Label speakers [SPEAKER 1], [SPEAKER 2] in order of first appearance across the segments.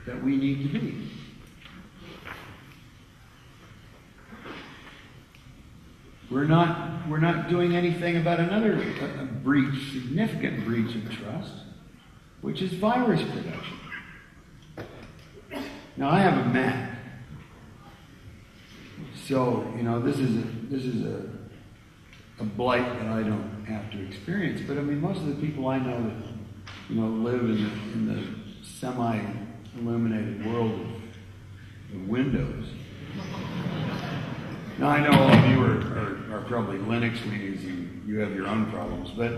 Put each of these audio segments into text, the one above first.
[SPEAKER 1] that we need to be. We're not doing anything about another breach, significant breach of trust, which is virus production. Now I have a Mac, so this is a blight that I don't have to experience. But I mean, most of the people I know that live in the semi-illuminated world of Windows. Now I know all of you are probably Linux leanings and you have your own problems, but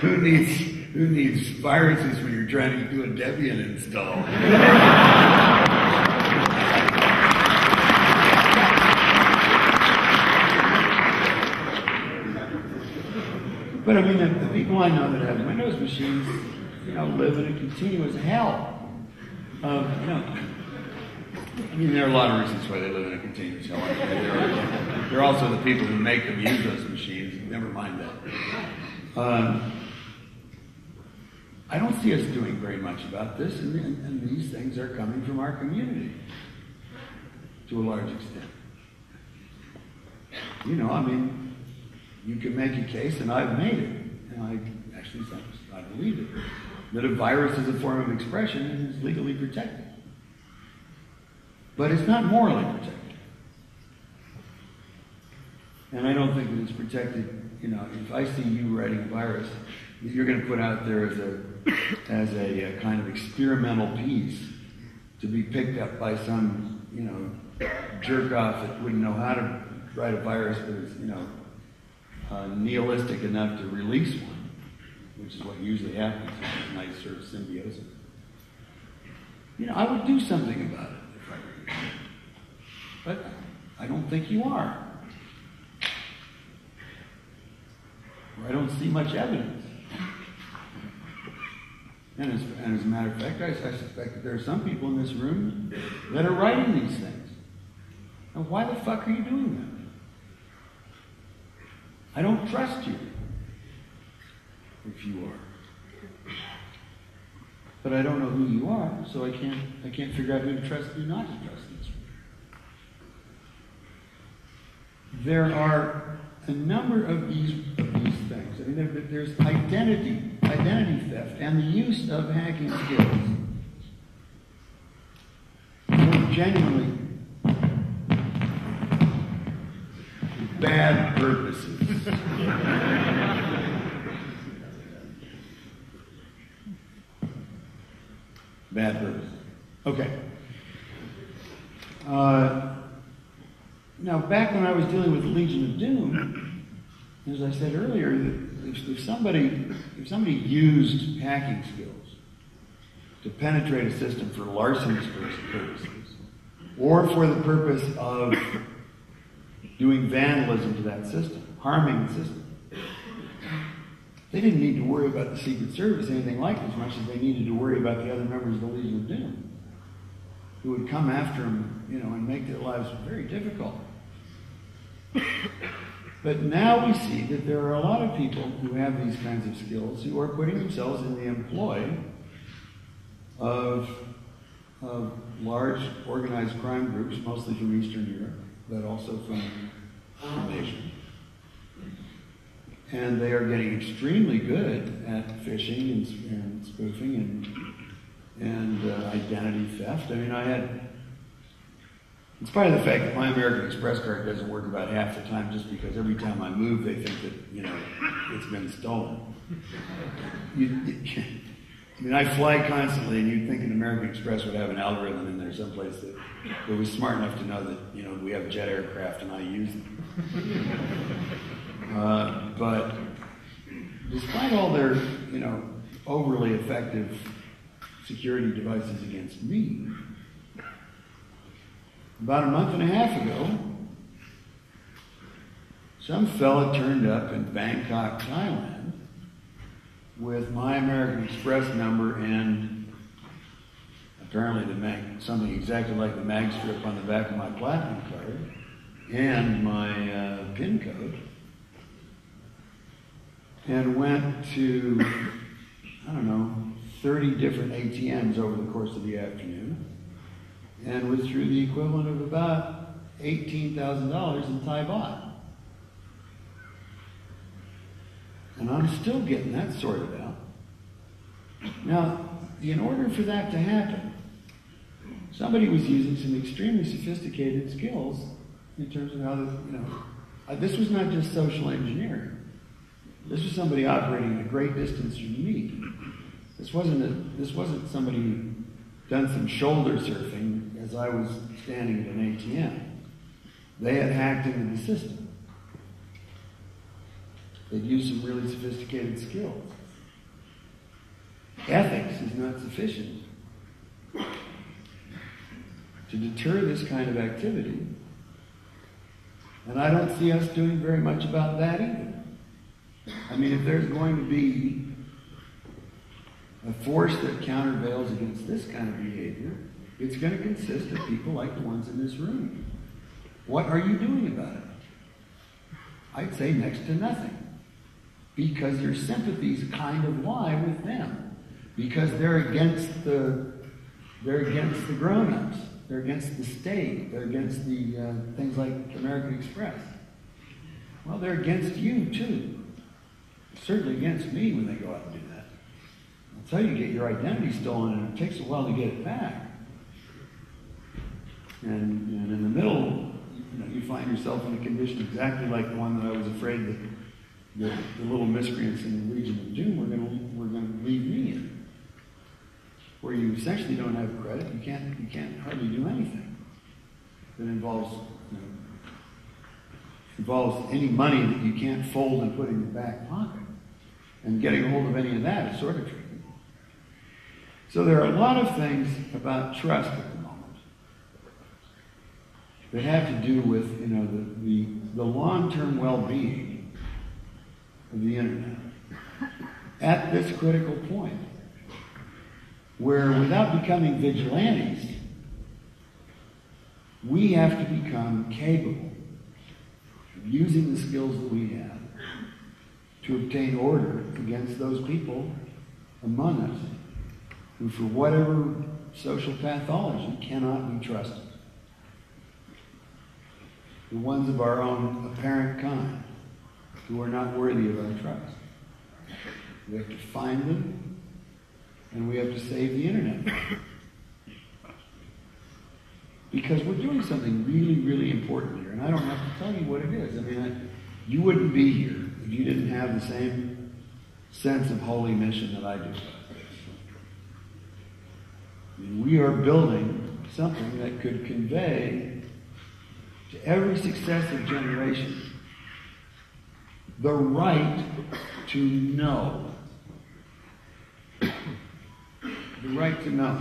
[SPEAKER 1] who needs viruses when you're trying to do a Debian install? But I mean, the people I know that have Windows machines, live in a continuous hell. I mean, there are a lot of reasons why they live in a continuous hell. There are also the people who make them use those machines. Never mind that. I don't see us doing very much about this, and these things are coming from our community to a large extent. I mean, you can make a case, and I've made it, and I believe it, that a virus is a form of expression and is legally protected. But it's not morally protected. And I don't think that it's protected, if I see you writing a virus that you're going to put out there as a kind of experimental piece to be picked up by some, jerk off that wouldn't know how to write a virus, but is, nihilistic enough to release one, which is what usually happens in a nice sort of symbiosis. I would do something about it if I were you. But I don't think you are. Or I don't see much evidence. And as a matter of fact, I suspect that there are some people in this room that are writing these things. Now, why the fuck are you doing that? I don't trust you, if you are. But I don't know who you are, so I can't figure out who to trust and who not to trust in this room. There are a number of these things. I mean, there's identity theft, and the use of hacking skills for genuinely bad purposes. Bad purposes. Okay. Now, back when I was dealing with the Legion of Doom, as I said earlier, if somebody used hacking skills to penetrate a system for larceny purposes, or for the purpose of doing vandalism to that system, harming the system, they didn't need to worry about the Secret Service, anything like as much as they needed to worry about the other members of the Legion of Doom, who would come after them, and make their lives very difficult. But now we see that there are a lot of people who have these kinds of skills who are putting themselves in the employ of large organized crime groups, mostly from Eastern Europe, but also from Asia. And they are getting extremely good at phishing and spoofing and identity theft. I mean, it's part of the fact that my American Express card doesn't work about half the time just because every time I move, they think that, it's been stolen. I mean, I fly constantly, and you'd think an American Express would have an algorithm in there someplace that was smart enough to know that, we have jet aircraft and I use them. But despite all their, overly effective security devices against me, about a month and a half ago, some fella turned up in Bangkok, Thailand, with my American Express number and apparently something exactly like the mag strip on the back of my Platinum card and my PIN code, and went to, I don't know, 30 different ATMs over the course of the afternoon and withdrew the equivalent of about $18,000 in Thai baht. And I'm still getting that sorted out. Now, in order for that to happen, somebody was using some extremely sophisticated skills in terms of how this was not just social engineering. This was somebody operating at a great distance from me. This wasn't somebody who done some shoulder surfing as I was standing at an ATM. They had hacked into the system. They'd used some really sophisticated skills. Ethics is not sufficient to deter this kind of activity. And I don't see us doing very much about that either. I mean, if there's going to be a force that countervails against this kind of behavior, it's going to consist of people like the ones in this room. What are you doing about it? I'd say next to nothing. Because your sympathies kind of lie with them. Because they're against the grown-ups. They're against the state. They're against the things like American Express. Well, they're against you, too. Certainly against me when they go out and do that. That's how you get your identity stolen, and it takes a while to get it back. And in the middle, you find yourself in a condition exactly like the one that I was afraid that the little miscreants in the Legion of Doom were going to leave me in, where you essentially don't have credit. You can't hardly do anything that involves any money that you can't fold and put in your back pocket. And getting a hold of any of that is sort of tricky. So there are a lot of things about trust at the moment that have to do with the long-term well-being of the internet at this critical point, where without becoming vigilantes, we have to become capable of using the skills that we have to obtain order against those people among us who, for whatever social pathology, cannot be trusted. The ones of our own apparent kind who are not worthy of our trust. We have to find them, and we have to save the internet. Because we're doing something really, really important here, and I don't have to tell you what it is. I mean, you wouldn't be here if you didn't have the same sense of holy mission that I do. I mean, we are building something that could convey to every successive generation the right to know. The right to know.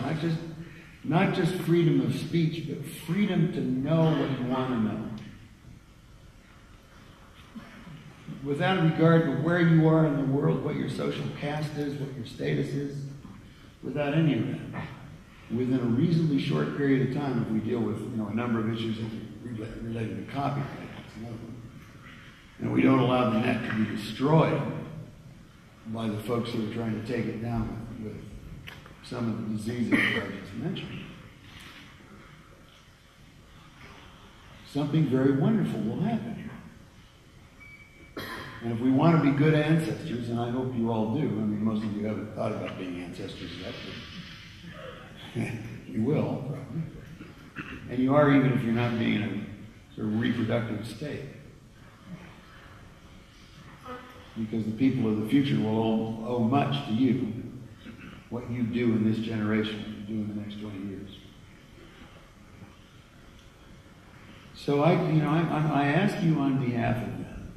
[SPEAKER 1] Not just freedom of speech, but freedom to know what you want to know. Without regard to where you are in the world, what your social caste is, what your status is, without any of that. Within a reasonably short period of time, if we deal with a number of issues related to copyright, that's another one. And we don't allow the net to be destroyed by the folks who are trying to take it down with some of the diseases that I just mentioned. Something very wonderful will happen here. And if we want to be good ancestors, and I hope you all do, I mean, most of you haven't thought about being ancestors yet, but you will, probably. And you are, even if you're not being in a sort of reproductive state. Because the people of the future will owe much to you, what you do in this generation, what you do in the next 20 years. So I ask you on behalf of them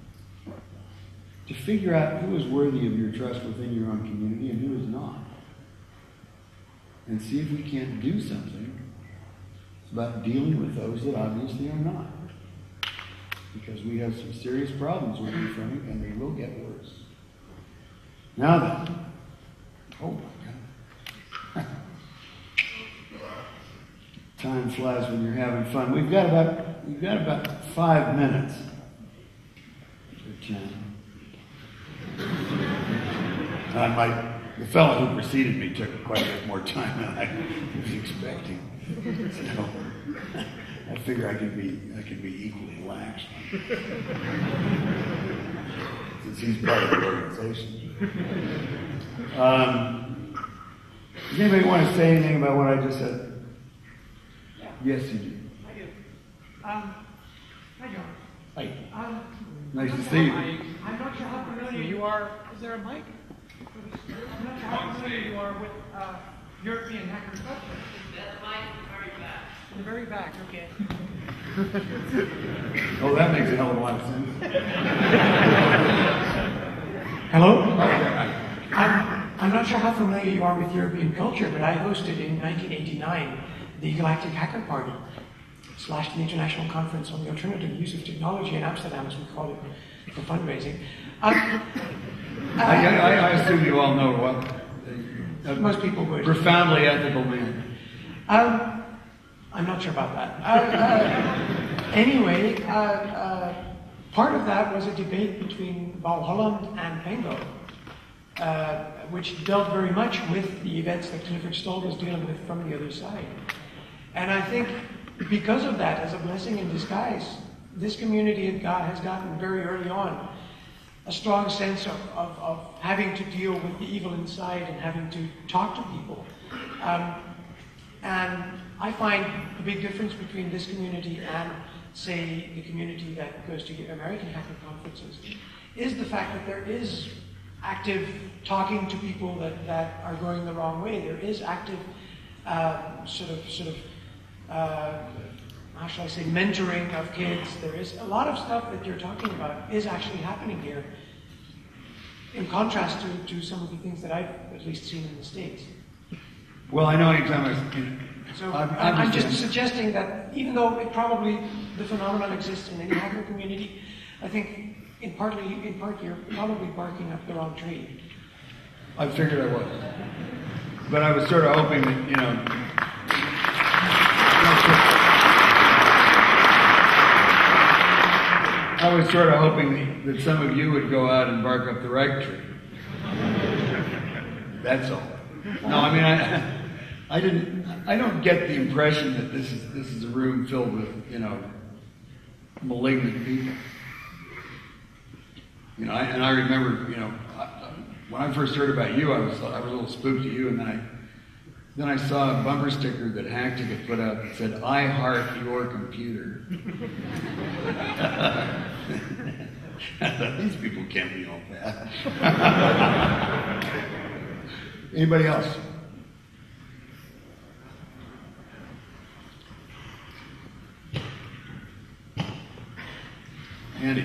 [SPEAKER 1] to figure out who is worthy of your trust within your own community and who is not. And see if we can't do something about dealing with those that obviously are not. Because we have some serious problems we're confronting, and they will get worse. Now then, oh my God. Time flies when you're having fun. We've got about 5 minutes. Or 10. The fellow who preceded me took quite a bit more time than I was expecting. So I figure I can be equally lax since he's part of the organization. Does anybody want to say anything about what I just said?
[SPEAKER 2] Yeah.
[SPEAKER 1] Yes, you do.
[SPEAKER 2] I do. Hi, John.
[SPEAKER 1] Hi. Nice to see you.
[SPEAKER 2] I'm not sure how familiar you are. Is there a mic? I'm not sure how familiar you are with European hacker culture.
[SPEAKER 3] That mic in the very back.
[SPEAKER 2] In the very back, okay.
[SPEAKER 1] Oh, that makes a hell of a lot of sense.
[SPEAKER 2] Hello? I'm not sure how familiar you are with European culture, but I hosted in 1989 the Galactic Hacker Party / the International Conference on the Alternative Use of Technology in Amsterdam, as we call it, for fundraising.
[SPEAKER 1] I assume you all know what
[SPEAKER 2] most people would.
[SPEAKER 1] Profoundly ethical man.
[SPEAKER 2] I'm not sure about that. Anyway, part of that was a debate between Val Holland and Pengo, which dealt very much with the events that Clifford Stoll was dealing with from the other side. And I think because of that, as a blessing in disguise, this community has gotten very early on a strong sense of having to deal with the evil inside and having to talk to people. And I find the big difference between this community and, say, the community that goes to American hacker conferences is the fact that there is active talking to people that are going the wrong way. There is active how shall I say, mentoring of kids. There is a lot of stuff that you're talking about is actually happening here, in contrast to some of the things that I've at least seen in the States.
[SPEAKER 1] Well, I know anytime
[SPEAKER 2] I'm just suggesting that even though the phenomenon exists in any hacker community, I think in part you're probably barking up the wrong tree.
[SPEAKER 1] I figured I was. But I was sort of hoping that, I was sort of hoping that some of you would go out and bark up the right tree. That's all. No, I mean, I don't get the impression that this is a room filled with, malignant people. And I remember, when I first heard about you, I was a little spooked at you, and then I saw a bumper sticker that Hackticket put out that said, "I heart your computer." I thought, these people can't be all bad. Anybody else? Andy.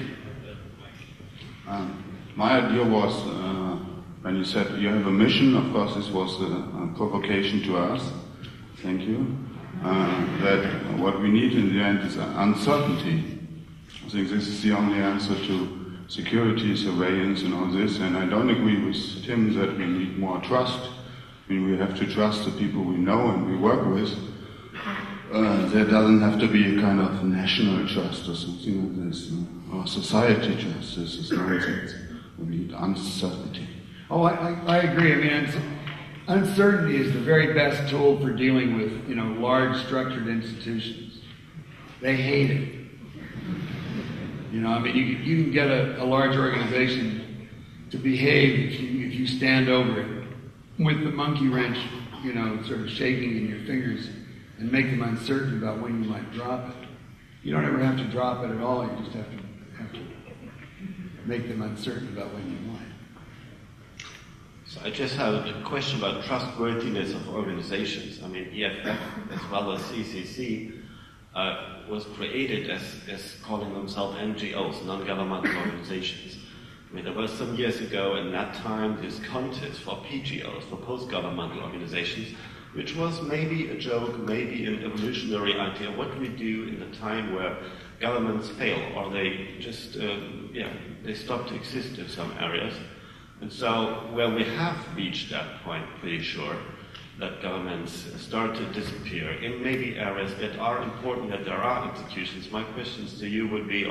[SPEAKER 4] My idea was, when you said you have a mission, of course this was a provocation to us, thank you, that what we need in the end is uncertainty. I think this is the only answer to security, surveillance and all this, and I don't agree with Tim that we need more trust. I mean, we have to trust the people we know and we work with. There doesn't have to be a kind of national trust or something like this, or society trust. This is nonsense. We need uncertainty.
[SPEAKER 1] Oh, I agree. I mean, uncertainty is the very best tool for dealing with, large structured institutions. They hate it. You can get a large organization to behave if you stand over it with the monkey wrench, sort of shaking in your fingers, and make them uncertain about when you might drop it. You don't ever have to drop it at all. You just have to make them uncertain about when you might.
[SPEAKER 5] So I just have a question about trustworthiness of organizations. I mean, EFF as well as CCC was created as calling themselves NGOs, non-governmental organizations. I mean, there was some years ago in that time this contest for PGOs, for post-governmental organizations, which was maybe a joke, maybe an evolutionary idea. What do we do in a time where governments fail, or they just, they stop to exist in some areas? And so, well, we have reached that point, pretty sure, that governments start to disappear in maybe areas that are important, that there are institutions. My question to you would be,